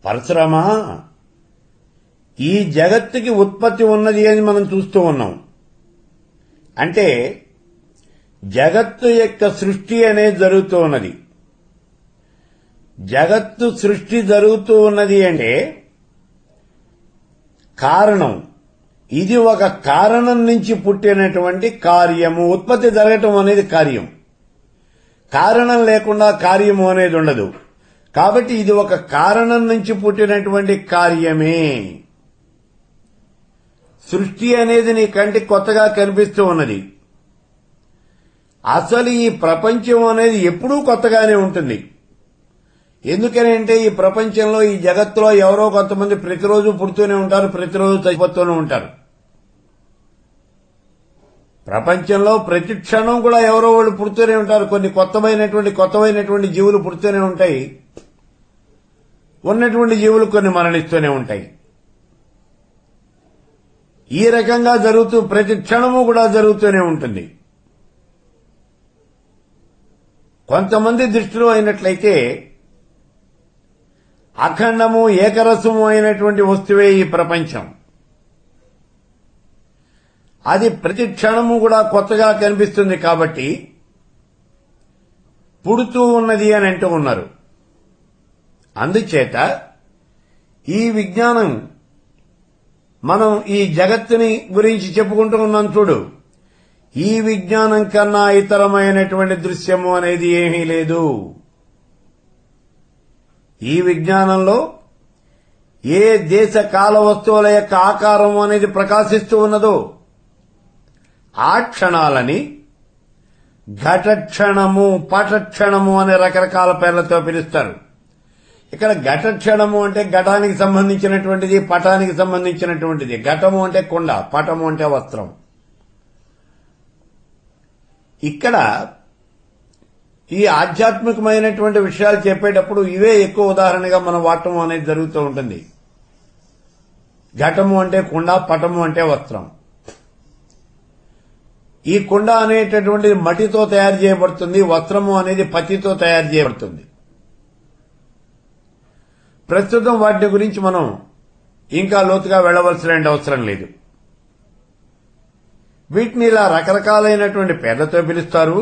పరశురామా, ఈ జగత్తుకి ఉత్పత్తి ఉన్నది అని మనం చూస్తూ ఉన్నాం. అంటే జగత్తు యొక్క సృష్టి అనేది జరుగుతూ ఉన్నది. జగత్తు సృష్టి జరుగుతూ ఉన్నది అంటే కారణం, ఇది ఒక కారణం నుంచి పుట్టినటువంటి కార్యము. ఉత్పత్తి జరగటం అనేది కార్యం. కారణం లేకుండా కార్యము అనేది ఉండదు. కాబట్టి ఇది ఒక కారణం నుంచి పుట్టినటువంటి కార్యమే. సృష్టి అనేది నీ కంటికి కొత్తగా కనిపిస్తూ ఉన్నది. అసలు ఈ ప్రపంచం అనేది ఎప్పుడూ కొత్తగానే ఉంటుంది. ఎందుకనంటే ఈ ప్రపంచంలో, ఈ జగత్తులో ఎవరో కొంతమంది ప్రతిరోజు పుడుతూనే ఉంటారు, ప్రతిరోజు చచ్చిపోతూనే ఉంటారు. ప్రపంచంలో ప్రతి క్షణం కూడా ఎవరో వాళ్ళు పుడుతూనే ఉంటారు. కొన్ని కొత్తమైనటువంటి జీవులు పుడుతూనే ఉంటాయి. ఉన్నటువంటి జీవులు కొన్ని మరణిస్తూనే ఉంటాయి. ఈ రకంగా జరుగుతూ ప్రతి క్షణము కూడా జరుగుతూనే ఉంటుంది. కొంతమంది దృష్టిలో అయినట్లయితే అఖండము, ఏకరసము అయినటువంటి వస్తువే ఈ ప్రపంచం. అది ప్రతి క్షణము కూడా కొత్తగా కనిపిస్తుంది కాబట్టి పుడుతూ ఉన్నది అని అంటూ ఉన్నారు. అందుచేత ఈ విజ్ఞానం, మనం ఈ జగత్తుని గురించి చెప్పుకుంటూ ఉన్నాం చూడు, ఈ విజ్ఞానం కన్నా ఇతరమైనటువంటి దృశ్యము అనేది ఏమీ లేదు. ఈ విజ్ఞానంలో ఏ దేశ కాల వస్తువుల యొక్క ఆకారం అనేది ప్రకాశిస్తూ ఉన్నదో ఆ క్షణాలని ఘటక్షణము, పటక్షణము అనే రకరకాల పేర్లతో పిలుస్తారు. ఇక్కడ ఘటక్షణము అంటే ఘటానికి సంబంధించినటువంటిది, పటానికి సంబంధించినటువంటిది. ఘటము అంటే కుండ, పటము అంటే వస్త్రం. ఇక్కడ ఈ ఆధ్యాత్మికమైనటువంటి విషయాలు చెప్పేటప్పుడు ఇవే ఎక్కువ ఉదాహరణగా మనం వాడటం అనేది జరుగుతూ ఉంటుంది. ఘటము అంటే కుండ, పటము అంటే వస్త్రం. ఈ కుండ అనేటటువంటిది మట్టితో తయారు చేయబడుతుంది, వస్త్రము అనేది పత్తితో తయారు చేయబడుతుంది. ప్రస్తుతం వాటి గురించి మనం ఇంకా లోతుగా వెళ్లవలసిన అవసరం లేదు. వీటిని ఇలా రకరకాలైనటువంటి పేర్లతో పిలుస్తారు.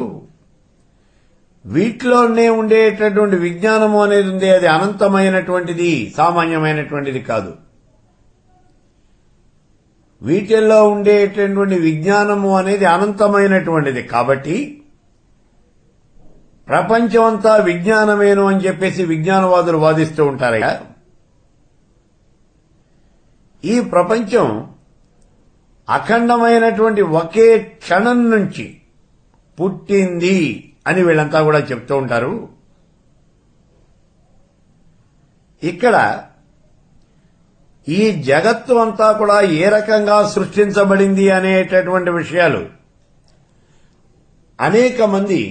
వీటిలోనే ఉండేటటువంటి విజ్ఞానము అనేది ఉంది, అది అనంతమైనటువంటిది, సామాన్యమైనటువంటిది కాదు. వీటిల్లో ఉండేటటువంటి విజ్ఞానము అనేది అనంతమైనటువంటిది. కాబట్టి ప్రపంచమంతా విజ్ఞానమేను అని చెప్పేసి విజ్ఞానవాదులు వాదిస్తూ ఉంటారయ్యా. ఈ ప్రపంచం అఖండమైనటువంటి ఒకే క్షణం నుంచి పుట్టింది అని వీళ్ళంతా కూడా చెప్తూ ఉంటారు. ఇక్కడ ఈ జగత్తు అంతా కూడా ఏ రకంగా సృష్టించబడింది అనేటటువంటి విషయాలు అనేక మంది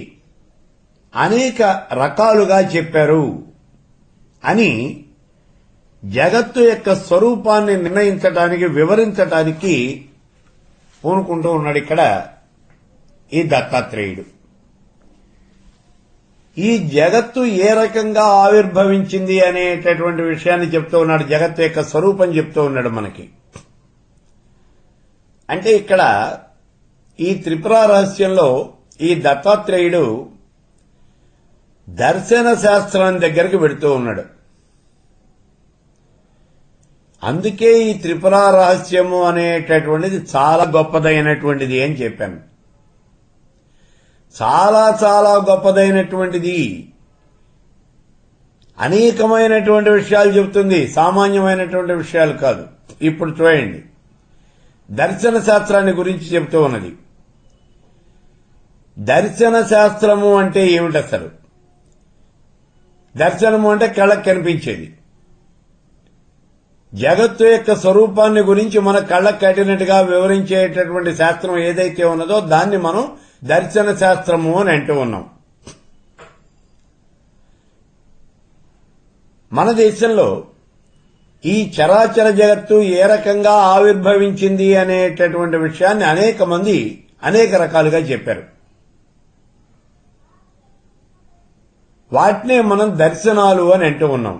అనేక రకాలుగా చెప్పారు అని జగత్తు యొక్క స్వరూపాన్ని నిర్ణయించడానికి, వివరించడానికి పూనుకుంటూ ఉన్నాడు ఇక్కడ ఈ దత్తాత్రేయుడు. ఈ జగత్తు ఏ రకంగా ఆవిర్భవించింది అనేటటువంటి విషయాన్ని చెప్తూ ఉన్నాడు. జగత్తు యొక్క స్వరూపం చెప్తూ ఉన్నాడు మనకి. అంటే ఇక్కడ ఈ త్రిపుర రహస్యంలో ఈ దత్తాత్రేయుడు దర్శన శాస్త్రం దగ్గరికి వెడుతూ ఉన్నాడు. అందుకే ఈ త్రిపుర రహస్యము అనేటటువంటిది చాలా గొప్పదైనటువంటిది అని చెప్పాను. చాలా చాలా గొప్పదైనటువంటిది. అనేకమైనటువంటి విషయాలు చెబుతుంది, సామాన్యమైనటువంటి విషయాలు కాదు. ఇప్పుడు చూడండి, దర్శన శాస్త్రాన్ని గురించి చెబుతూ ఉన్నది. దర్శన శాస్త్రము అంటే ఏమిటి అసలు? దర్శనము అంటే కళ్ళకు కనిపించేది. జగత్తు యొక్క స్వరూపాన్ని గురించి మన కళ్ళకు కట్టినట్టుగా వివరించేటటువంటి శాస్త్రం ఏదైతే ఉన్నదో దాన్ని మనం దర్శన శాస్త్రము అని అంటూ ఉన్నాం. మన దేశంలో ఈ చరాచర జగత్తు ఏ రకంగా ఆవిర్భవించింది అనేటటువంటి విషయాన్ని అనేక మంది అనేక రకాలుగా చెప్పారు. వాటినే మనం దర్శనాలు అని అంటూ ఉన్నాం.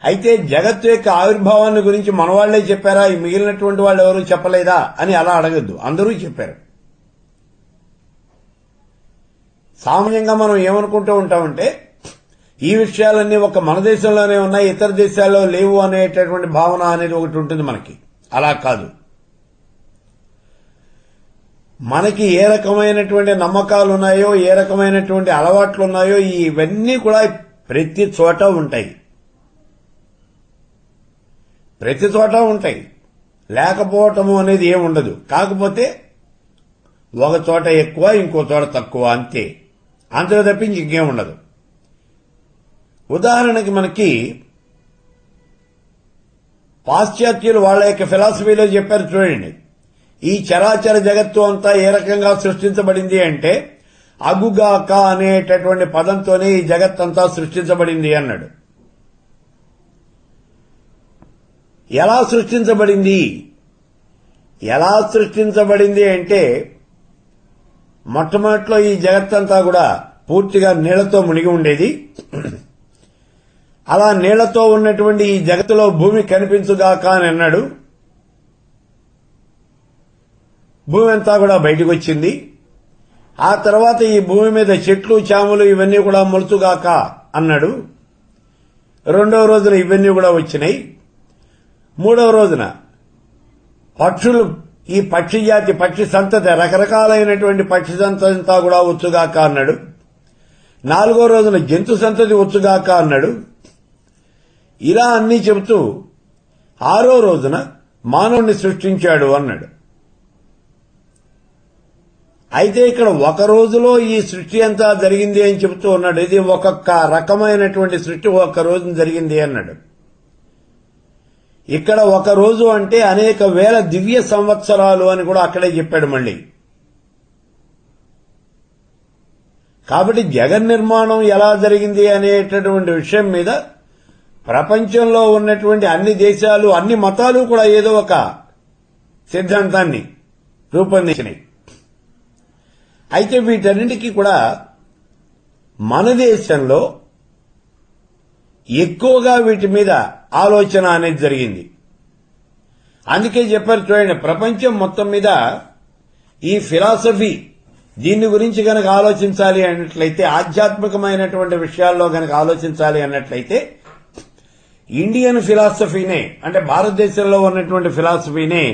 అయితే జగత్తు యొక్క ఆవిర్భావాన్ని గురించి మనవాళ్లే చెప్పారా, ఈ మిగిలినటువంటి వాళ్ళు ఎవరు చెప్పలేదా అని అలా అడగద్దు, అందరూ చెప్పారు. సామాన్యంగా మనం ఏమనుకుంటూ ఉంటామంటే ఈ విషయాలన్నీ ఒక మన దేశంలోనే ఉన్నాయి, ఇతర దేశాల్లో లేవు అనేటటువంటి భావన అనేది ఒకటి ఉంటుంది మనకి. అలా కాదు. మనకి ఏ రకమైనటువంటి నమ్మకాలు ఉన్నాయో, ఏ రకమైనటువంటి అలవాట్లు ఉన్నాయో ఇవన్నీ కూడా ప్రతి చోట ఉంటాయి. ప్రతి చోట ఉంటాయి. లేకపోవటము అనేది ఏముండదు. కాకపోతే ఒక చోట ఎక్కువ, ఇంకో చోట తక్కువ, అంతే. అంతకు తప్పించి ఇంకేం ఉండదు. ఉదాహరణకి మనకి పాశ్చాత్యులు వాళ్ళ యొక్క ఫిలాసఫీలో చెప్పారు చూడండి, ఈ చరాచర జగత్తు అంతా ఏ రకంగా సృష్టించబడింది అంటే అగుగాక అనేటటువంటి పదంతోనే ఈ జగత్తంతా సృష్టించబడింది అన్నాడు. ఎలా సృష్టించబడింది? ఎలా సృష్టించబడింది అంటే మొట్టమొదట్లో ఈ జగత్తంతా కూడా పూర్తిగా నీళ్లతో మునిగి ఉండేది. అలా నీళ్లతో ఉన్నటువంటి ఈ జగత్తులో భూమి కనిపించుగాక అని అన్నాడు. భూమి అంతా కూడా బయటకు వచ్చింది. ఆ తర్వాత ఈ భూమి మీద చెట్లు, చాములు ఇవన్నీ కూడా మొలుచుగాక అన్నాడు. రెండవ రోజున ఇవన్నీ కూడా వచ్చినాయి. మూడవ రోజున పక్షులు, ఈ పక్షి జాతి, పక్షి సంతతి, రకరకాలైనటువంటి పక్షి సంతతి అంతా కూడా వచ్చుగాక అన్నాడు. నాలుగో రోజున జంతు సంతతి వచ్చుగాక అన్నాడు. ఇలా అన్నీ చెబుతూ ఆరో రోజున మానవుణ్ణి సృష్టించాడు అన్నాడు. అయితే ఇక్కడ ఒక రోజులో ఈ సృష్టి అంతా జరిగింది అని చెబుతూ ఉన్నాడు. ఇది ఒక్కొక్క రకమైనటువంటి సృష్టి ఒక్క రోజున జరిగింది అన్నాడు. ఇక్కడ ఒక రోజు అంటే అనేక వేల దివ్య సంవత్సరాలు అని కూడా అక్కడే చెప్పాడు మళ్ళీ. కాబట్టి జగన్ నిర్మాణం ఎలా జరిగింది అనేటటువంటి విషయం మీద ప్రపంచంలో ఉన్నటువంటి అన్ని దేశాలు, అన్ని మతాలు కూడా ఏదో ఒక సిద్ధాంతాన్ని రూపొందించినాయి. అయితే వీటన్నిటికీ కూడా మన దేశంలో ఎక్కువగా వీటి మీద ఆలోచన అనేది జరిగింది. అందుకే చెప్పారు చూడండి, ప్రపంచం మొత్తం మీద ఈ ఫిలాసఫీ దీని గురించి గనక ఆలోచించాలి అన్నట్లయితే, ఆధ్యాత్మికమైనటువంటి విషయాల్లో గనక ఆలోచించాలి అన్నట్లయితే ఇండియన్ ఫిలాసఫీనే, అంటే భారతదేశంలో ఉన్నటువంటి ఫిలాసఫీనే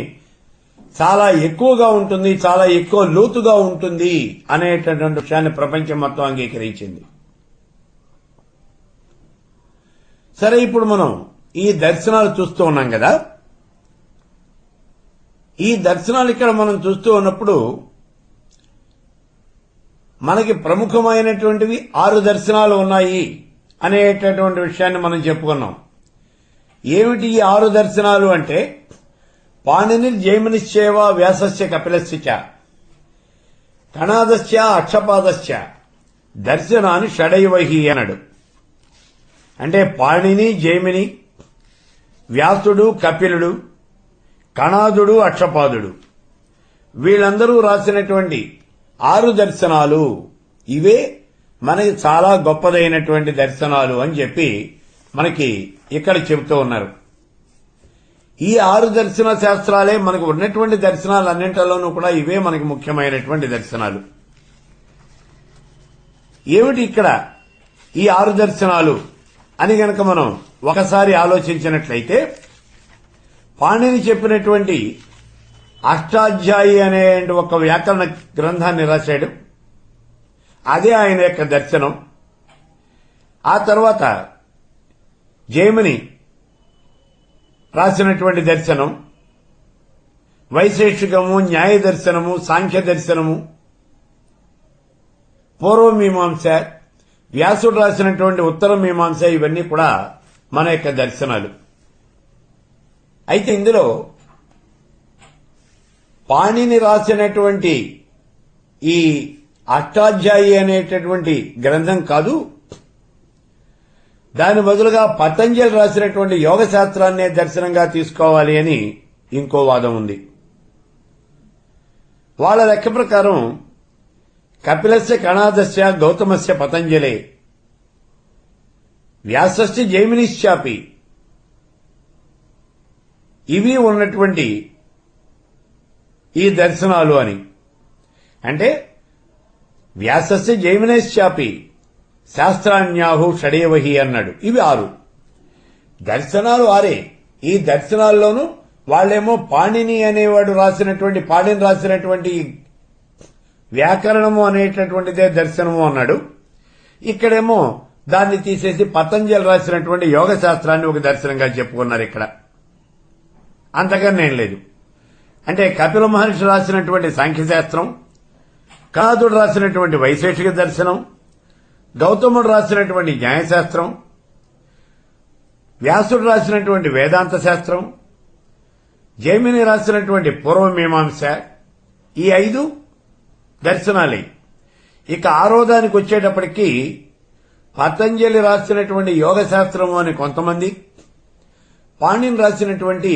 చాలా ఎక్కువగా ఉంటుంది, చాలా ఎక్కువ లోతుగా ఉంటుంది అనేటటువంటి విషయాన్ని ప్రపంచం మొత్తం అంగీకరించింది. సరే, ఇప్పుడు మనం ఈ దర్శనాలు చూస్తూ ఉన్నాం కదా. ఈ దర్శనాలు ఇక్కడ మనం చూస్తూ ఉన్నప్పుడు మనకి ప్రముఖమైనటువంటివి 6 దర్శనాలు ఉన్నాయి అనేటటువంటి విషయాన్ని మనం చెప్పుకున్నాం. ఏమిటి ఈ 6 దర్శనాలు అంటే, పాణినిర్జైమినిశ్చేవ వ్యాసస్య కపిలస్య కణాదస్య అక్షపాదస్య దర్శనాన్ని షడైవహి అన్నాడు. అంటే పాణిని, జైమిని, వ్యాసుడు, కపిలుడు, కణాదుడు, అక్షపాదుడు వీళ్ళందరూ రాసినటువంటి 6 దర్శనాలు ఇవే మనకి చాలా గొప్పదైనటువంటి దర్శనాలు అని చెప్పి మనకి ఇక్కడ చెబుతూ ఉన్నారు. ఈ 6 దర్శన శాస్త్రాలే మనకు ఉన్నటువంటి దర్శనాలన్నింటిలోనూ కూడా ఇవే మనకి ముఖ్యమైనటువంటి దర్శనాలు. ఏమిటి ఇక్కడ ఈ 6 దర్శనాలు అని గనక మనం ఒకసారి ఆలోచించినట్లయితే, పాణిని చెప్పినటువంటి అష్టాధ్యాయి అనే ఒక వ్యాకరణ గ్రంథాన్ని రాశాడు. అదే ఆయన యొక్క దర్శనం. ఆ తర్వాత జైమిని రాసినటువంటి దర్శనం, వైశేషికము, న్యాయ దర్శనము, సాంఖ్య దర్శనము, పూర్వమీమాంస, వ్యాసుడు రాసినటువంటి ఉత్తర మీమాంస ఇవన్నీ కూడా మన యొక్క దర్శనాలు. అయితే ఇందులో పాణిని రాసినటువంటి ఈ అష్టాధ్యాయి అనేటటువంటి గ్రంథం కాదు, దాని బదులుగా పతంజలి రాసినటువంటి యోగ శాస్త్రాన్నే దర్శనంగా తీసుకోవాలి అని ఇంకో వాదం ఉంది. వాళ్ళ లెక్క ప్రకారం కపిలస్య కణాదస్య గౌతమస్య పతంజలే వ్యాసస్య జైమినిశ్చాపి ఇవి ఉన్నటువంటి ఈ దర్శనాలు అని. అంటే వ్యాసస్య జైమినేశ్చాపి శాస్త్రాన్యాహు షడేవహి అన్నాడు. ఇవి 6 దర్శనాలు 6. ఈ దర్శనాల్లోనూ వాళ్ళేమో పాణిని అనేవాడు రాసినటువంటి వ్యాకరణము అనేటటువంటిదే దర్శనము అన్నాడు. ఇక్కడేమో దాన్ని తీసేసి పతంజలి రాసినటువంటి యోగ శాస్త్రాన్ని ఒక దర్శనంగా చెప్పుకున్నారు. ఇక్కడ అంతకన్నా ఏం లేదు. అంటే కపిల మహర్షి రాసినటువంటి సాంఖ్యశాస్త్రం, కణాదుడు రాసినటువంటి వైశేషిక దర్శనం, గౌతముడు రాసినటువంటి న్యాయశాస్త్రం, వ్యాసుడు రాసినటువంటి వేదాంత శాస్త్రం, జైమిని రాసినటువంటి పూర్వమీమాంస, ఈ 5 దర్శనాలే. ఇక 6వ దానికి వచ్చేటప్పటికి పతంజలి రాసినటువంటి యోగ శాస్త్రము అని కొంతమంది, పాణిని రాసినటువంటి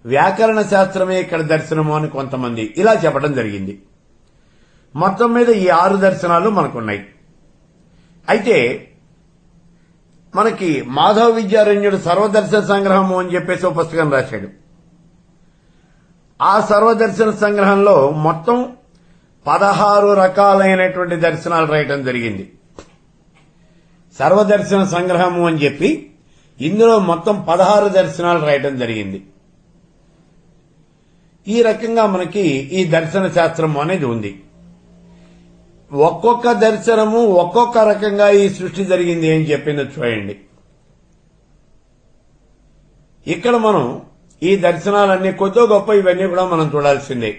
వ్యాకరణ శాస్త్రమే ఇక్కడ దర్శనము అని కొంతమంది ఇలా చెప్పడం జరిగింది. మొత్తం మీద ఈ 6 దర్శనాలు మనకున్నాయి. అయితే మనకి మాధవ విద్యారణ్యుడు సర్వదర్శన సంగ్రహము అని చెప్పేసి ఒక పుస్తకం రాశాడు. ఆ సర్వదర్శన సంగ్రహంలో మొత్తం 16 రకాలైనటువంటి దర్శనాలు రాయటం జరిగింది. సర్వదర్శన సంగ్రహము అని చెప్పి ఇందులో మొత్తం 16 దర్శనాలు రాయటం జరిగింది. ఈ రకంగా మనకి ఈ దర్శన శాస్త్రం అనేది ఉంది. ఒక్కొక్క దర్శనము ఒక్కొక్క రకంగా ఈ సృష్టి జరిగింది అని చెప్పింది చూడండి. ఇక్కడ మనం ఈ దర్శనాలన్నీ కొద్దో గొప్ప ఇవన్నీ కూడా మనం చూడాల్సిందే.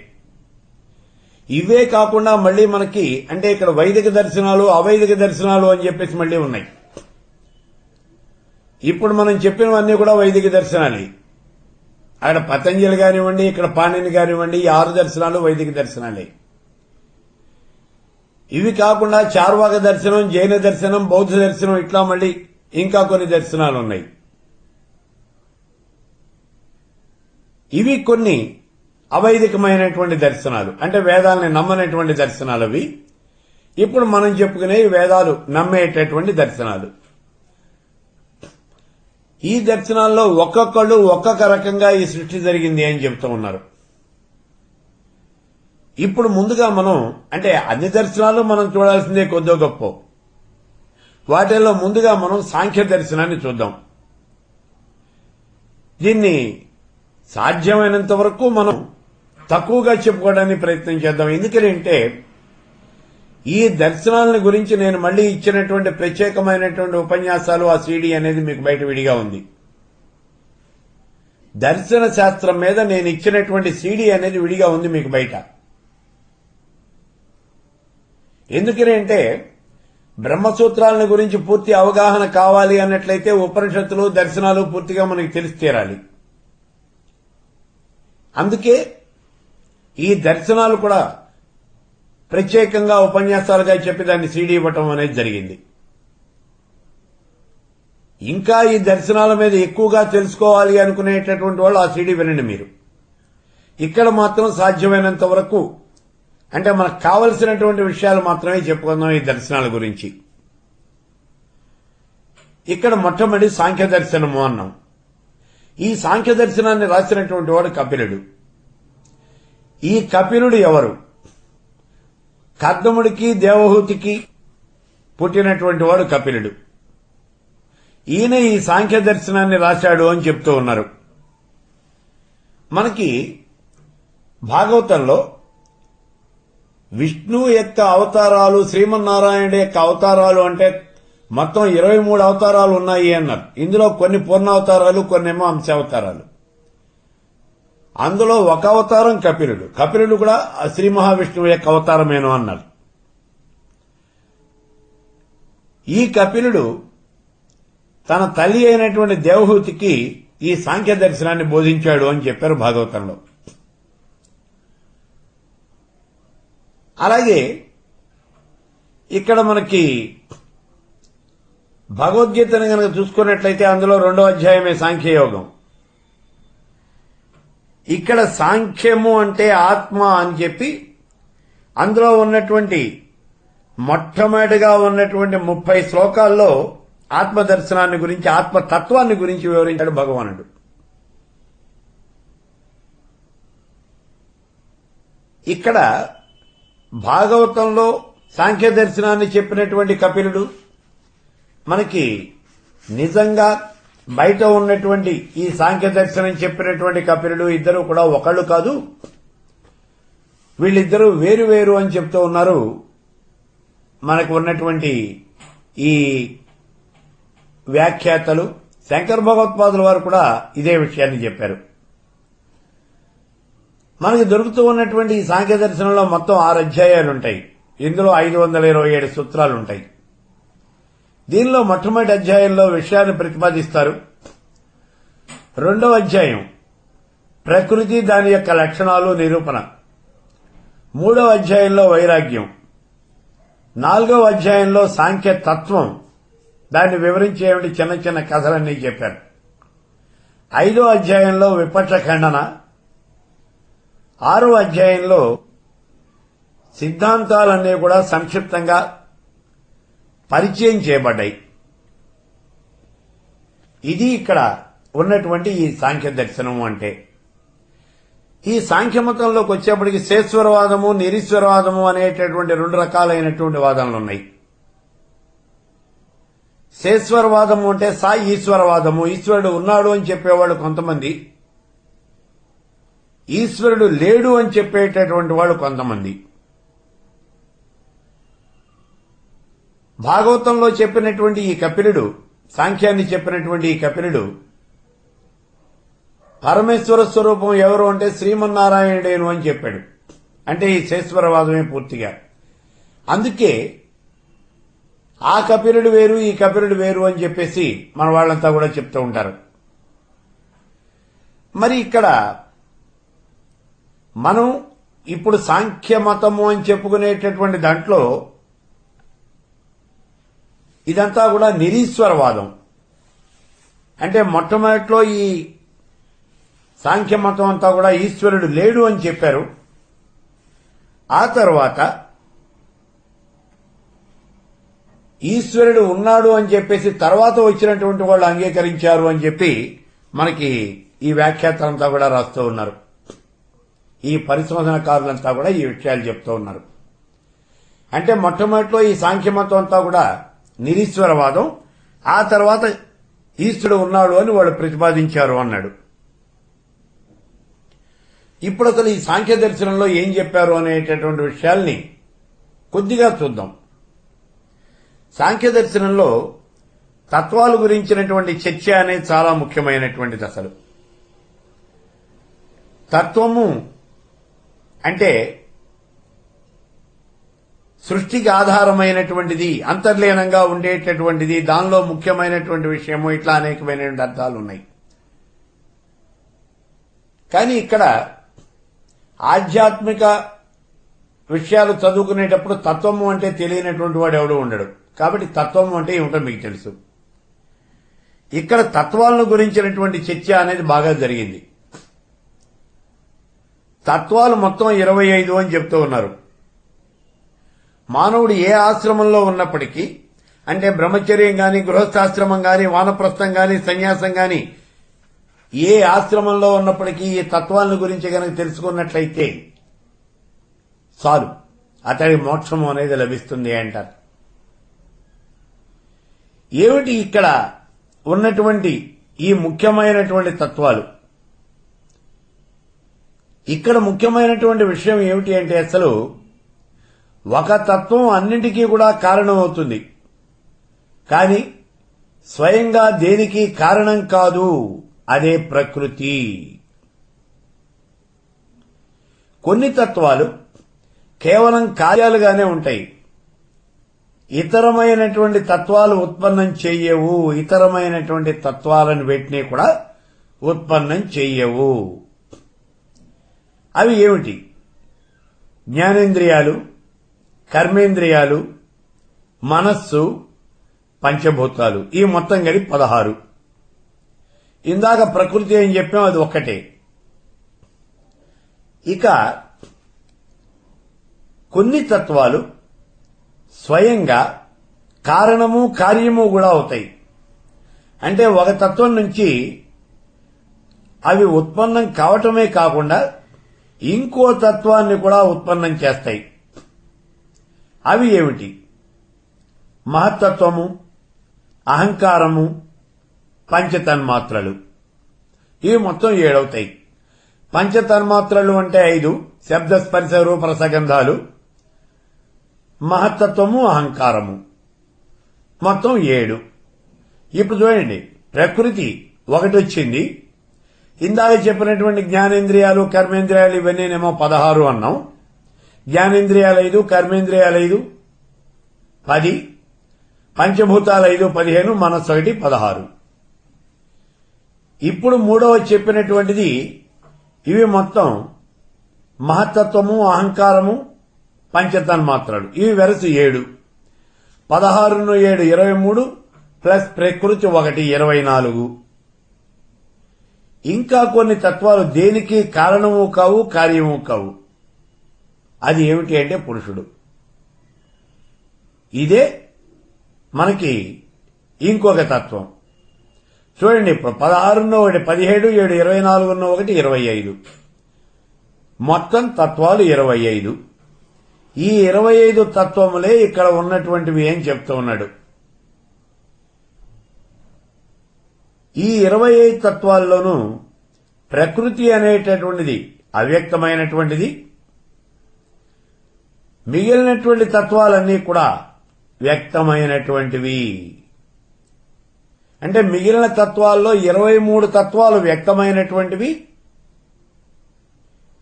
ఇవే కాకుండా మళ్లీ మనకి అంటే ఇక్కడ వైదిక దర్శనాలు, అవైదిక దర్శనాలు అని చెప్పేసి మళ్లీ ఉన్నాయి. ఇప్పుడు మనం చెప్పినవన్నీ కూడా వైదిక దర్శనాలే. అక్కడ పతంజలి కానివ్వండి, ఇక్కడ పాణిని కానివ్వండి, ఈ 6 దర్శనాలు వైదిక దర్శనాలే. ఇవి కాకుండా చార్వాక దర్శనం, జైన దర్శనం, బౌద్ధ దర్శనం, ఇట్లా మళ్లీ ఇంకా కొన్ని దర్శనాలు ఉన్నాయి. ఇవి కొన్ని అవైదికమైనటువంటి దర్శనాలు, అంటే వేదాలని నమ్మనటువంటి దర్శనాలు. అవి ఇప్పుడు మనం చెప్పుకునే వేదాలు నమ్మేటటువంటి దర్శనాలు. ఈ దర్శనాల్లో ఒక్కొక్కళ్ళు ఒక్కొక్క రకంగా ఈ సృష్టి జరిగింది అని చెప్తూ ఉన్నారు. ఇప్పుడు ముందుగా మనం అంటే అన్ని దర్శనాలు మనం చూడాల్సిందే కొద్దో గొప్ప. వాటిల్లో ముందుగా మనం సాంఖ్య దర్శనాన్ని చూద్దాం. దీన్ని సాధ్యమైనంత వరకు మనం తక్కువగా చెప్పుకోవడానికి ప్రయత్నం చేద్దాం. ఎందుకంటే ఈ దర్శనాలను గురించి నేను మళ్లీ ఇచ్చినటువంటి ప్రత్యేకమైనటువంటి ఉపన్యాసాలు, ఆ సీడీ అనేది మీకు బయట విడిగా ఉంది. దర్శన శాస్త్రం మీద నేను ఇచ్చినటువంటి సీడీ అనేది విడిగా ఉంది మీకు బయట. ఎందుకంటే బ్రహ్మసూత్రాలను గురించి పూర్తి అవగాహన కావాలి అన్నట్లయితే ఉపనిషత్తులు, దర్శనాలు పూర్తిగా మనకి తెలిసి తీరాలి. అందుకే ఈ దర్శనాలు కూడా ప్రత్యేకంగా ఉపన్యాసాలుగా చెప్పి దాన్ని సీడీ ఇవ్వటం అనేది జరిగింది. ఇంకా ఈ దర్శనాల మీద ఎక్కువగా తెలుసుకోవాలి అనుకునేటటువంటి వాళ్ళు ఆ సీడీ వినండి మీరు. ఇక్కడ మాత్రం సాధ్యమైనంత వరకు అంటే మనకు కావలసినటువంటి విషయాలు మాత్రమే చెప్పుకుందాం ఈ దర్శనాల గురించి. ఇక్కడ మొట్టమొదటి సాంఖ్య దర్శనము అన్నాం. ఈ సాంఖ్య దర్శనాన్ని రాసినటువంటి వాడు కపిలుడు. ఈ కపిలుడు ఎవరు? కర్దముడికి దేవహూతికి పుట్టినటువంటి వాడు కపిలుడు. ఈయన ఈ సాంఖ్య దర్శనాన్ని రాశాడు అని చెప్తూ ఉన్నారు. మనకి భాగవతంలో విష్ణు యొక్క అవతారాలు, శ్రీమన్నారాయణుడి యొక్క అవతారాలు అంటే మొత్తం 23 అవతారాలు ఉన్నాయి అన్నారు. ఇందులో కొన్ని పూర్ణావతారాలు, కొన్నేమో అంశావతారాలు. అందులో ఒక అవతారం కపిలుడు. కపిలుడు కూడా శ్రీ మహావిష్ణువు యొక్క అవతారమేనో అన్నారు. ఈ కపిలుడు తన తల్లి అయినటువంటి దేవహూతికి ఈ సాంఖ్య దర్శనాన్ని బోధించాడు అని చెప్పారు భాగవతంలో. అలాగే ఇక్కడ మనకి భగవద్గీతను కనుక చూసుకున్నట్లయితే అందులో 2వ అధ్యాయమే సాంఖ్యయోగం. ఇక్కడ సాంఖ్యము అంటే ఆత్మ అని చెప్పి అందులో ఉన్నటువంటి మొట్టమొదటిగా ఉన్నటువంటి 30 శ్లోకాల్లో ఆత్మదర్శనాన్ని గురించి, ఆత్మతత్వాన్ని గురించి వివరించాడు భగవానుడు. ఇక్కడ భాగవతంలో సాంఖ్య దర్శనాన్ని చెప్పినటువంటి కపిలుడు మనకి నిజంగా బయట ఉన్నటువంటి ఈ సాంఖ్య దర్శనం చెప్పినటువంటి కపిలుడు ఇద్దరు కూడా ఒకళ్ళు కాదు, వీళ్ళిద్దరూ వేరు వేరు అని చెప్తూ ఉన్నారు. మనకు ఉన్నటువంటి ఈ వ్యాఖ్యాతలు శంకర భగవత్పాదుల వారు కూడా ఇదే విషయాన్ని చెప్పారు. మనకి దొరుకుతూ ఉన్నటువంటి ఈ సాంఖ్య దర్శనంలో మొత్తం 6 అధ్యాయాలు ఉంటాయి. ఇందులో 527 సూత్రాలు ఉంటాయి. దీనిలో మొట్టమొదటి అధ్యాయంలో విషయాన్ని ప్రతిపాదిస్తారు. రెండవ అధ్యాయం ప్రకృతి, దాని యొక్క లక్షణాలు నిరూపణ. మూడవ అధ్యాయంలో వైరాగ్యం. నాలుగవ అధ్యాయంలో సాంఖ్య తత్వం, దాన్ని వివరించేటువంటి చిన్న చిన్న కథలన్నీ చెప్పారు. 5వ అధ్యాయంలో విపక్ష ఖండన. 6వ అధ్యాయంలో సిద్ధాంతాలన్నీ కూడా సంక్షిప్తంగా పరిచయం చేయబడ్డాయి. ఇది ఇక్కడ ఉన్నటువంటి ఈ సాంఖ్య దర్శనం అంటే. ఈ సాంఖ్యమతంలోకి వచ్చేప్పటికి శేశ్వరవాదము, నిరీశ్వరవాదము అనేటటువంటి 2 రకాలైనటువంటి వాదనలు ఉన్నాయి. శేశ్వరవాదము అంటే ఈశ్వరవాదము, ఈశ్వరుడు ఉన్నాడు అని చెప్పేవాళ్ళు కొంతమంది, ఈశ్వరుడు లేడు అని చెప్పేటటువంటి వాళ్ళు కొంతమంది. భాగవతంలో చెప్పినటువంటి ఈ కపిలుడు, సాంఖ్యాన్ని చెప్పినటువంటి ఈ కపిలుడు పరమేశ్వర స్వరూపం ఎవరు అంటే శ్రీమన్నారాయణుడేను అని చెప్పాడు. అంటే ఈ శేశ్వరవాదమే పూర్తిగా. అందుకే ఆ కపిలుడు వేరు, ఈ కపిలుడు వేరు అని చెప్పేసి మన వాళ్ళంతా కూడా చెప్తూ ఉంటారు. మరి ఇక్కడ మనం ఇప్పుడు సాంఖ్య మతము అని చెప్పుకునేటటువంటి దాంట్లో ఇదంతా కూడా నిరీశ్వరవాదం. అంటే మొట్టమొదట్లో ఈ సాంఖ్య మతం అంతా కూడా ఈశ్వరుడు లేడు అని చెప్పారు. ఆ తర్వాత ఈశ్వరుడు ఉన్నాడు అని చెప్పేసి తర్వాత వచ్చినటువంటి వాళ్ళు అంగీకరించారు అని చెప్పి మనకి ఈ వ్యాఖ్యాతలంతా కూడా రాస్తూ ఉన్నారు. ఈ పరిశోధనకారులంతా కూడా ఈ విషయాలు చెప్తూ ఉన్నారు. అంటే మొట్టమొదట్లో ఈ సాంఖ్యమతం అంతా కూడా నిరీశ్వరవాదం, ఆ తర్వాత ఈశ్వరుడు ఉన్నాడు అని వాళ్ళు ప్రతిపాదించారు అన్నాడు. ఇప్పుడు అసలు ఈ సాంఖ్య దర్శనంలో ఏం చెప్పారు అనేటటువంటి విషయాల్ని కొద్దిగా చూద్దాం. సాంఖ్య దర్శనంలో తత్వాల గురించినటువంటి చర్చ అనేది చాలా ముఖ్యమైనటువంటిది. అసలు తత్వము అంటే సృష్టికి ఆధారమైనటువంటిది, అంతర్లీనంగా ఉండేటటువంటిది, దానిలో ముఖ్యమైనటువంటి విషయము, ఇట్లా అనేకమైన అర్థాలు ఉన్నాయి. కానీ ఇక్కడ ఆధ్యాత్మిక విషయాలు చదువుకునేటప్పుడు తత్వము అంటే తెలియనటువంటి వాడు ఎవడూ ఉండడు. కాబట్టి తత్వము అంటే ఏమిటో మీకు తెలుసు. ఇక్కడ తత్వాలను గురించినటువంటి చర్చ అనేది బాగా జరిగింది. తత్వాలు మొత్తం 25 అని చెప్తూ ఉన్నారు. మానవుడు ఏ ఆశ్రమంలో ఉన్నప్పటికీ, అంటే బ్రహ్మచర్యం గాని, గృహస్థాశ్రమం గాని, వానప్రస్థం గాని, సన్యాసం గాని, ఏ ఆశ్రమంలో ఉన్నప్పటికీ ఈ తత్వాలను గురించి కనుక తెలుసుకున్నట్లయితే చాలు, అతడి మోక్షము అనేది లభిస్తుంది అంటారు. ఏమిటి ఇక్కడ ఉన్నటువంటి ఈ ముఖ్యమైనటువంటి తత్వాలు? ఇక్కడ ముఖ్యమైనటువంటి విషయం ఏమిటి అంటే అసలు ఒక తత్వం అన్నింటికీ కూడా కారణమవుతుంది, కానీ స్వయంగా దేనికి కారణం కాదు, అదే ప్రకృతి. కొన్ని తత్వాలు కేవలం కార్యాలుగానే ఉంటాయి, ఇతరమైనటువంటి తత్వాలు ఉత్పన్నం చెయ్యవు, ఇతరమైనటువంటి తత్వాలను వీటిని కూడా ఉత్పన్నం చెయ్యవు. అవి ఏమిటి? జ్ఞానేంద్రియాలు, కర్మేంద్రియాలు, మనస్సు, పంచభూతాలు. ఈ మొత్తం కలిపి 16. ఇందాక ప్రకృతి అని చెప్పాం, అది ఒక్కటే. ఇక కొన్ని తత్వాలు స్వయంగా కారణము కార్యము కూడా అవుతాయి. అంటే ఒక తత్వం నుంచి అవి ఉత్పన్నం కావటమే కాకుండా ఇంకో తత్వాన్ని కూడా ఉత్పన్నం చేస్తాయి. అవి ఏమిటి? మహత్తత్వము, అహంకారము, పంచతన్మాత్రలు. ఇవి మొత్తం 7 అవుతాయి. పంచతన్మాత్రలు అంటే 5: శబ్ద, స్పర్శ, రూప, రసగంధాలు. మహత్తత్వము, అహంకారము మొత్తం 7. ఇప్పుడు చూడండి, ప్రకృతి ఒకటి వచ్చింది. ఇందాక చెప్పినటువంటి జ్ఞానేంద్రియాలు, కర్మేంద్రియాలు ఇవన్నీనేమో 16 అన్నాం. జ్ఞానేంద్రియాలు 5, కర్మేంద్రియాలు 5 10, పంచభూతాలు 5 15, మనస్సు 1 16. ఇప్పుడు మూడవ చెప్పినటువంటిది ఇవి మొత్తం మహత్తత్వము, అహంకారము, పంచతన్మాత్రలు. ఇవి వెరసు 7. 16 7 23 ప్లస్ ప్రకృతి 1 24. ఇంకా కొన్ని తత్వాలు దేనికి కారణము కావు, కార్యము కావు. అది ఏమిటి అంటే పురుషుడు. ఇదే మనకి ఇంకొక తత్వం. చూడండి, ఇప్పుడు 16 1 17 7 24 1 25. మొత్తం తత్వాలు 25. ఈ 25 తత్వములే ఇక్కడ ఉన్నటువంటివి ఏం చెప్తూ ఉన్నాడు. ఈ 25 తత్వాల్లోనూ ప్రకృతి అనేటటువంటిది అవ్యక్తమైనటువంటిది. మిగిలినటువంటి తత్వాలన్నీ కూడా వ్యక్తమైనటువంటివి. అంటే మిగిలిన తత్వాల్లో 23 తత్వాలు వ్యక్తమైనటువంటివి.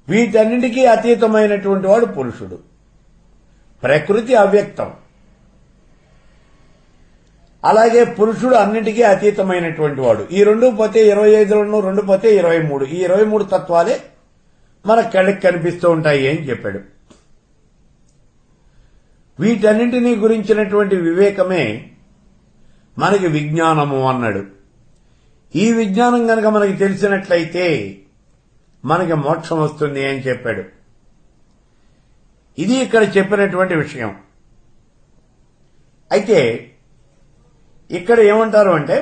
వీటన్నిటికీ అతీతమైనటువంటి వాడు పురుషుడు. ప్రకృతి అవ్యక్తం, అలాగే పురుషుడు అన్నిటికీ అతీతమైనటువంటి వాడు. ఈ 2 పోతే 25, 2 పోతే 23. ఈ 23 తత్వాలే మన కళ్ళకి కనిపిస్తూ ఉంటాయి అని చెప్పాడు. వీటన్నింటినీ గురించినటువంటి వివేకమే మనకి విజ్ఞానము అన్నాడు. ఈ విజ్ఞానం గనక మనకి తెలిసినట్లయితే మనకి మోక్షం వస్తుంది అని చెప్పాడు. ఇది ఇక్కడ చెప్పినటువంటి విషయం. అయితే ఇక్కడ ఏమంటారు అంటే,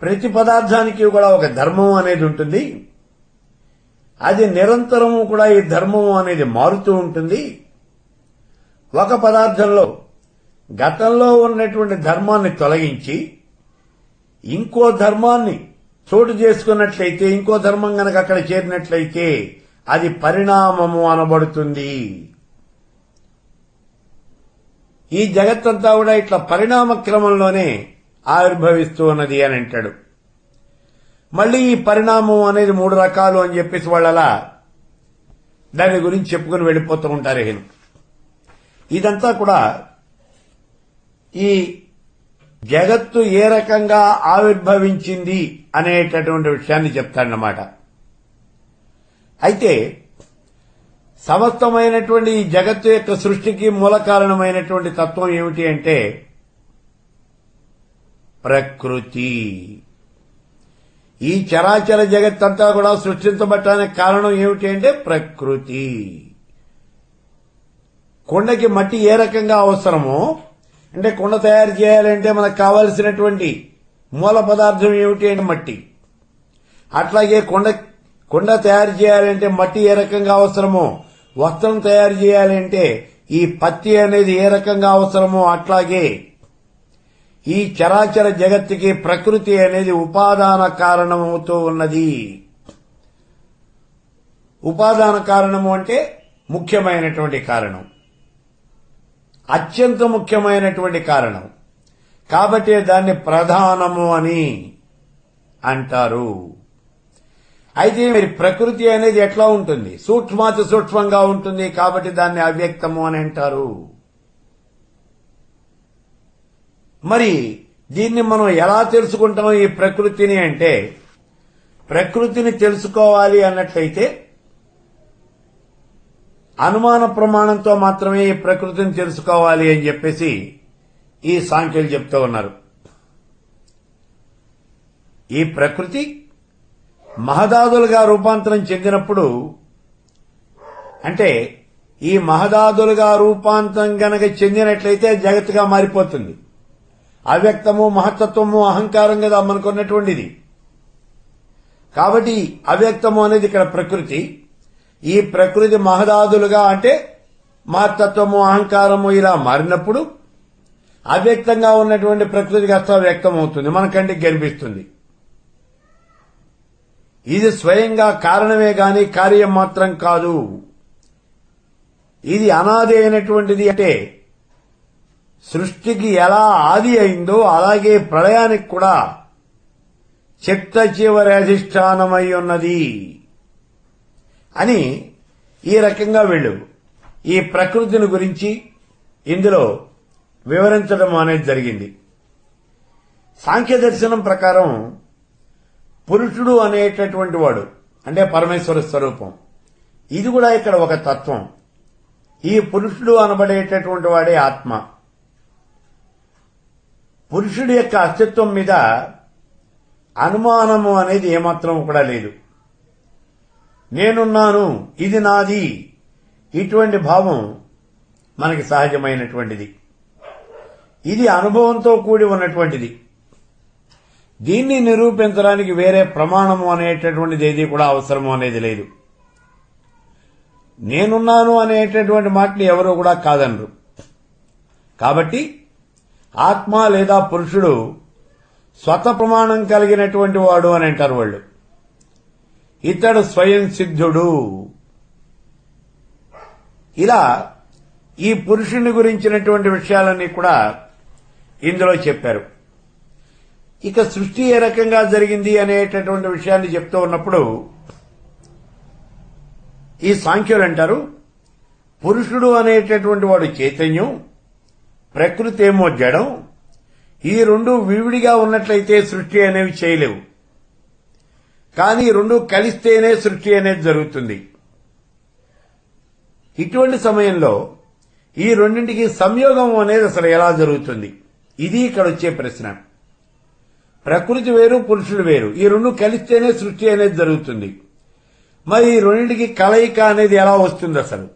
ప్రతి పదార్థానికి కూడా ఒక ధర్మం అనేది ఉంటుంది. అది నిరంతరము కూడా ఈ ధర్మం అనేది మారుతూ ఉంటుంది. ఒక పదార్థంలో గతంలో ఉన్నటువంటి ధర్మాన్ని తొలగించి ఇంకో ధర్మాన్ని చోటు చేసుకున్నట్లయితే, ఇంకో ధర్మం గనక అక్కడ చేరినట్లయితే అది పరిణామము అనబడుతుంది. ఈ జగత్తంతా కూడా ఇట్లా పరిణామ క్రమంలోనే ఆవిర్భవిస్తూ ఉన్నది అని అంటాడు. మళ్లీ ఈ పరిణామం అనేది 3 రకాలు అని చెప్పేసి వాళ్ళలా దాని గురించి చెప్పుకుని వెళ్ళిపోతూ ఉంటారు. ఇదంతా కూడా ఈ జగత్తు ఏ రకంగా ఆవిర్భవించింది అనేటటువంటి విషయాన్ని చెప్తాడన్నమాట. అయితే సమస్తమైనటువంటి ఈ జగత్తు యొక్క సృష్టికి మూల కారణమైనటువంటి తత్వం ఏమిటి అంటే ప్రకృతి. ఈ చరాచర జగత్తంతా కూడా సృష్టించబడటానికి కారణం ఏమిటి అంటే ప్రకృతి. కొండకి మట్టి ఏ రకంగా అవసరమో, అంటే కొండ తయారు చేయాలంటే మనకు కావలసినటువంటి మూల పదార్థం ఏమిటి అంటే మట్టి. అట్లాగే కొండ తయారు చేయాలంటే మట్టి ఏ రకంగా అవసరమో, వస్త్రం తయారు చేయాలంటే ఈ పత్తి అనేది ఏ రకంగా అవసరమో, అట్లాగే ఈ చరాచర జగత్తుకి ప్రకృతి అనేది ఉపాదాన కారణమవుతూ ఉన్నది. ఉపాదాన కారణము అంటే ముఖ్యమైనటువంటి కారణం, అత్యంత ముఖ్యమైనటువంటి కారణం. కాబట్టి దాన్ని ప్రధానము అని అంటారు. అయితే మరి ప్రకృతి అనేది ఎట్లా ఉంటుంది? సూక్ష్మాతి సూక్ష్మంగా ఉంటుంది. కాబట్టి దాన్ని అవ్యక్తము అని అంటారు. మరి దీన్ని మనం ఎలా తెలుసుకుంటాం ఈ ప్రకృతిని అంటే, ప్రకృతిని తెలుసుకోవాలి అన్నట్లయితే అనుమాన ప్రమాణంతో మాత్రమే ఈ ప్రకృతిని తెలుసుకోవాలి అని చెప్పేసి ఈ సాంఖ్యులు చెప్తూ ఉన్నారు. ఈ ప్రకృతి మహదాదులుగా రూపాంతరం చెందినప్పుడు, అంటే ఈ మహదాదులుగా రూపాంతరం గనక చెందినట్లయితే జగత్తుగా మారిపోతుంది. అవ్యక్తము, మహత్తత్వము, అహంకారం కదా మనకున్నటువంటిది. కాబట్టి అవ్యక్తము అనేది ఇక్కడ ప్రకృతి, ఈ ప్రకృతి మహదాదులుగా అంటే మహత్తత్వము అహంకారము ఇలా మారినప్పుడు అవ్యక్తంగా ఉన్నటువంటి ప్రకృతి కాస్త వ్యక్తం అవుతుంది, మన కంటికి కనిపిస్తుంది. ఇది స్వయంగా కారణమే గాని కార్యం మాత్రం కాదు. ఇది అనాది అయినటువంటిది. అంటే సృష్టికి ఎలా ఆది అయిందో అలాగే ప్రళయానికి కూడా చిట్ట చివరి అధిష్టానమై ఉన్నది అని ఈ రకంగా వీళ్ళు ఈ ప్రకృతిని గురించి ఇందులో వివరించడం అనేది జరిగింది. సాంఖ్య దర్శనం ప్రకారం పురుషుడు అనేటటువంటి వాడు అంటే పరమేశ్వర స్వరూపం, ఇది కూడా ఇక్కడ ఒక తత్వం. ఈ పురుషుడు అనబడేటటువంటి వాడే ఆత్మ. పురుషుడి యొక్క అస్తిత్వం మీద అనుమానము అనేది ఏమాత్రం కూడా లేదు. నేనున్నాను, ఇది నాది, ఇటువంటి భావం మనకి సహజమైనటువంటిది. ఇది అనుభవంతో కూడి ఉన్నటువంటిది. దీన్ని నిరూపించడానికి వేరే ప్రమాణము అనేటటువంటిది ఏది కూడా అవసరము అనేది లేదు. నేనున్నాను అనేటటువంటి మాటని ఎవరూ కూడా కాదనరు. కాబట్టి ఆత్మ లేదా పురుషుడు స్వత ప్రమాణం కలిగినటువంటి వాడు అని అంటారు వాళ్ళు. ఇతడు స్వయం సిద్ధుడు. ఇలా ఈ పురుషుని గురించినటువంటి విషయాలన్నీ కూడా ఇందులో చెప్పారు. ఇక సృష్టి ఏ రకంగా జరిగింది అనేటటువంటి విషయాన్ని చెప్తూ ఉన్నప్పుడు ఈ సాంఖ్యులు అంటారు, పురుషుడు అనేటటువంటి వాడు చైతన్యం, ప్రకృతి ఏమో జడం. ఈ రెండు విడివిడిగా ఉన్నట్లయితే సృష్టి అనేవి చేయలేవు. కానీ ఈ రెండు కలిస్తేనే సృష్టి అనేది జరుగుతుంది. ఇటువంటి సమయంలో ఈ రెండింటికి సంయోగం అనేది అసలు ఎలా జరుగుతుంది? ఇది ఇక్కడ వచ్చే ప్రశ్న. ప్రకృతి వేరు, పురుషుడు వేరు, ఈ రెండు కలిస్తేనే సృష్టి అనేది జరుగుతుంది. మరి ఈ రెండింటికి కలయిక అనేది ఎలా వస్తుంది అసలు?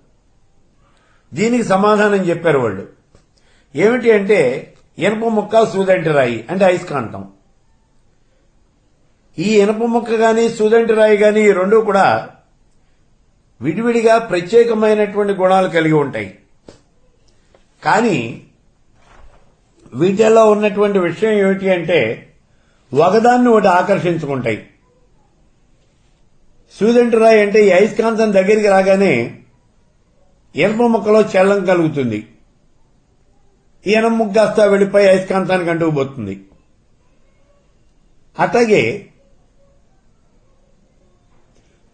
దీనికి సమాధానం చెప్పారు వాళ్ళు. ఏమిటి అంటే ఇనుప ముక్క, సూదంటి రాయి అంటే అయస్కాంతం. ఈ ఇనుప ముక్క గాని సూదంటి రాయి గాని ఈ రెండు కూడా విడివిడిగా ప్రత్యేకమైనటువంటి గుణాలు కలిగి ఉంటాయి. కానీ వీటిల్లో ఉన్నటువంటి విషయం ఏమిటి అంటే ఒకదాన్ని ఒకటి ఆకర్షించుకుంటాయి. సూదంటి రాయి అంటే ఈ అయస్కాంతం దగ్గరికి రాగానే ఇనుప ముక్కలో చలనం కలుగుతుంది. ఈ ఇనుప ముక్క కాస్త వెళ్లిపోయి అయస్కాంతానికి అంటుకుపోతుంది. అట్లాగే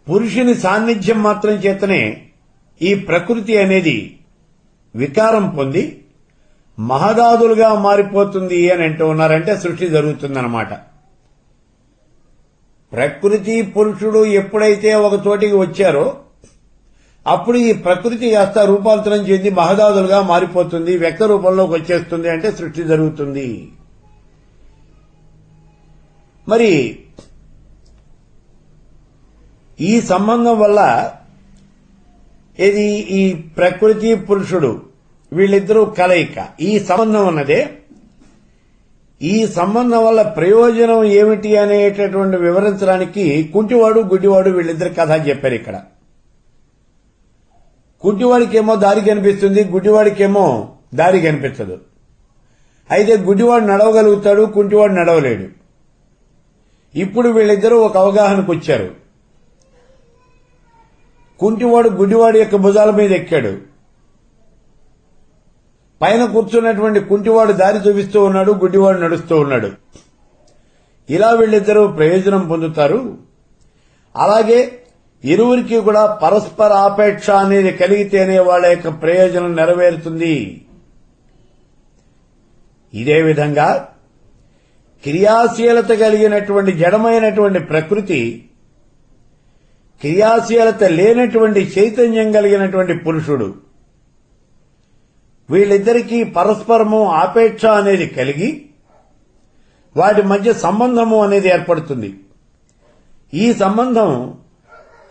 పురుషుని సాన్నిధ్యం మాత్రం చేతనే ఈ ప్రకృతి అనేది వికారం పొంది మహదాదులుగా మారిపోతుంది అని అంటూ ఉన్నారంటే సృష్టి జరుగుతుందన్నమాట. ప్రకృతి పురుషుడు ఎప్పుడైతే ఒక చోటికి వచ్చారో అప్పుడు ఈ ప్రకృతి కాస్త రూపాంతరం చెంది మహదాదులుగా మారిపోతుంది, వ్యక్త రూపంలోకి వచ్చేస్తుంది అంటే సృష్టి జరుగుతుంది. మరి ఈ సంబంధం వల్ల ఇది ఈ ప్రకృతి పురుషుడు వీళ్ళిద్దరూ కలయిక. ఈ సంబంధం ఉన్నదే, ఈ సంబంధం వల్ల ప్రయోజనం ఏమిటి అనేటటువంటి వివరించడానికి కుంటివాడు గుడ్డివాడు వీళ్ళిద్దరి కథ చెప్పారు ఇక్కడ. కుంటివాడికేమో దారి కనిపిస్తుంది, గుడ్డివాడికేమో దారి కనిపించదు. అయితే గుడ్డివాడు నడవగలుగుతాడు, కుంటివాడు నడవలేడు. ఇప్పుడు వీళ్ళిద్దరూ ఒక అవగాహనకు వచ్చారు. కుంటివాడు గుడ్డివాడి యొక్క భుజాల మీద ఎక్కాడు. పైన కూర్చున్నటువంటి కుంటివాడు దారి చూపిస్తూ ఉన్నాడు, గుడ్డివాడు నడుస్తూ ఉన్నాడు. ఇలా వీళ్ళిద్దరూ ప్రయోజనం పొందుతారు. అలాగే ఇరువురికి కూడా పరస్పర ఆపేక్ష అనేది కలిగితేనే వాళ్ళ యొక్క ప్రయోజనం నెరవేరుతుంది. ఇదే విధంగా క్రియాశీలత కలిగినటువంటి జడమైనటువంటి ప్రకృతి, క్రియాశీలత లేనటువంటి చైతన్యం కలిగినటువంటి పురుషుడు, వీళ్ళిద్దరికీ పరస్పరము ఆపేక్ష అనేది కలిగి వాటి మధ్య సంబంధము అనేది ఏర్పడుతుంది. ఈ సంబంధం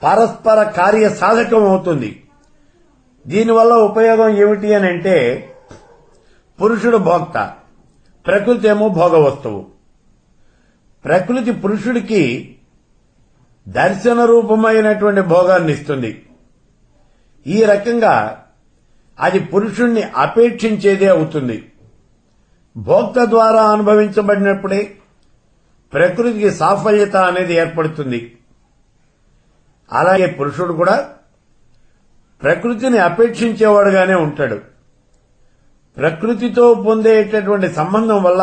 పరస్పర కార్య సాధకం అవుతుంది. దీనివల్ల ఉపయోగం ఏమిటి అని అంటే పురుషుడు భోక్త, ప్రకృతి ఏమో భోగ వస్తువు. ప్రకృతి పురుషుడికి దర్శన రూపమైనటువంటి భోగాన్ని ఇస్తుంది. ఈ రకంగా అది పురుషుణ్ణి అపేక్షించేదే అవుతుంది. భోక్త ద్వారా అనుభవించబడినప్పుడే ప్రకృతికి సాఫల్యత అనేది ఏర్పడుతుంది. అలాగే పురుషుడు కూడా ప్రకృతిని అపేక్షించేవాడుగానే ఉంటాడు. ప్రకృతితో పొందేటటువంటి సంబంధం వల్ల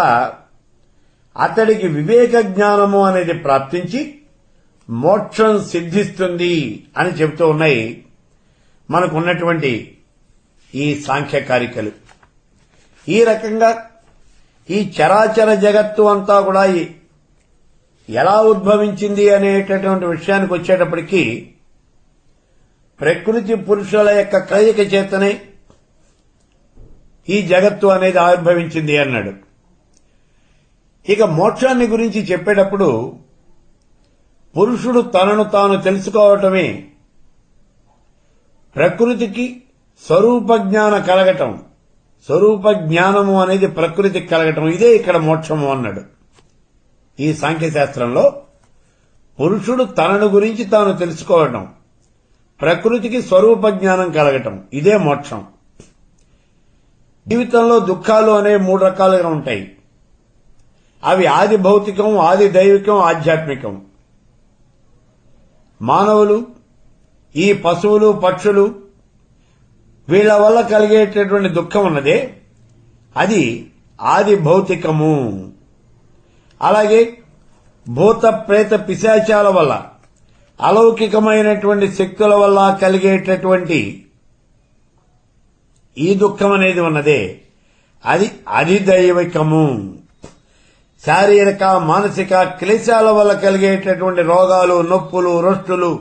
అతడికి వివేక జ్ఞానము అనేది ప్రాప్తించి మోక్షం సిద్ధిస్తుంది అని చెబుతూ ఉన్నాయి మనకున్నటువంటి ఈ సాంఖ్యకారికలు. ఈ రకంగా ఈ చరాచర జగత్తు అంతా కూడా ఎలా ఉద్భవించింది అనేటటువంటి విషయానికి వచ్చేటప్పటికీ ప్రకృతి పురుషుల యొక్క కలయిక చేతనే ఈ జగత్తు అనేది ఆవిర్భవించింది అన్నాడు. ఇక మోక్షాన్ని గురించి చెప్పేటప్పుడు పురుషుడు తనను తాను తెలుసుకోవటమే ప్రకృతికి స్వరూప జ్ఞాన కలగటం, స్వరూప జ్ఞానము అనేది ప్రకృతికి కలగటం, ఇదే ఇక్కడ మోక్షము అన్నాడు. ఈ సాంఖ్యశాస్త్రంలో పురుషుడు తనను గురించి తాను తెలుసుకోవటం, ప్రకృతికి స్వరూప జ్ఞానం కలగటం, ఇదే మోక్షం. జీవితంలో దుఃఖాలు అనేవి 3 రకాలుగా ఉంటాయి. అవి ఆది భౌతికం, ఆది దైవికం, ఆధ్యాత్మికం. మానవులు, ఈ పశువులు, పక్షులు వీళ్ల వల్ల కలిగేటటువంటి దుఃఖం ఉన్నదే అది ఆది భౌతికము. అలాగే భూత ప్రేత పిశాచాల వల్ల, అలౌకికమైనటువంటి శక్తుల వల్ల కలిగేటటువంటి ఈ దుఃఖం అనేది ఉన్నదే అది అధిదైవికము. శారీరక మానసిక క్లేశాల వల్ల కలిగేటటువంటి రోగాలు, నొప్పులు, రొస్టులు,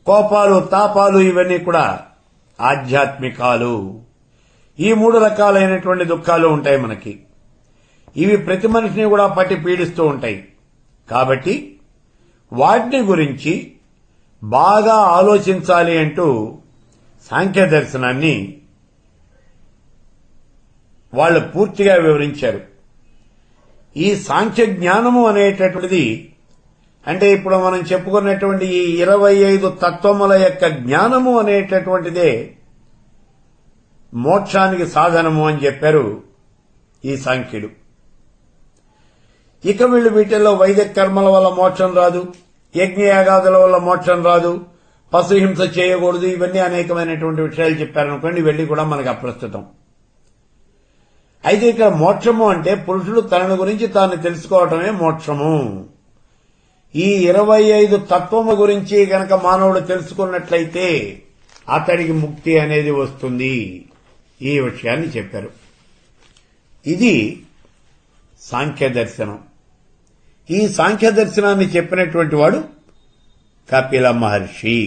కోపాలు, తాపాలు ఇవన్నీ కూడా ఆధ్యాత్మికాలు. ఈ 3 రకాలైనటువంటి దుఃఖాలు ఉంటాయి మనకి. ఇవి ప్రతి మనిషిని కూడా పట్టి పీడిస్తూ ఉంటాయి. కాబట్టి వాటిని గురించి బాగా ఆలోచించాలి అంటూ సాంఖ్య దర్శనాన్ని వాళ్ళు పూర్తిగా వివరించారు. ఈ సాంఖ్య జ్ఞానము అనేటటువంటిది అంటే ఇప్పుడు మనం చెప్పుకున్నటువంటి ఈ 25 తత్వముల యొక్క జ్ఞానము అనేటటువంటిదే మోక్షానికి సాధనము అని చెప్పారు ఈ సాంఖ్యుడు. ఇక వీళ్ళు వీటిల్లో వైదిక కర్మల వల్ల మోక్షం రాదు, యజ్ఞయాగాదుల వల్ల మోక్షం రాదు, పశుహింస చేయకూడదు, ఇవన్నీ అనేకమైనటువంటి విషయాలు చెప్పారనుకోండి, ఇవన్నీ కూడా మనకు అప్రస్తుతం. అయితే ఇక్కడ మోక్షము అంటే పురుషుడు తనను గురించి తాను తెలుసుకోవటమే మోక్షము. ఈ 25 తత్వము గురించి గనక మానవుడు తెలుసుకున్నట్లయితే అతడికి ముక్తి అనేది వస్తుంది. ఈ విషయాన్ని చెప్పారు. ఇది సాంఖ్య దర్శనం. ఈ సాంఖ్య దర్శనాన్ని చెప్పినటువంటి వాడు కపిల మహర్షి.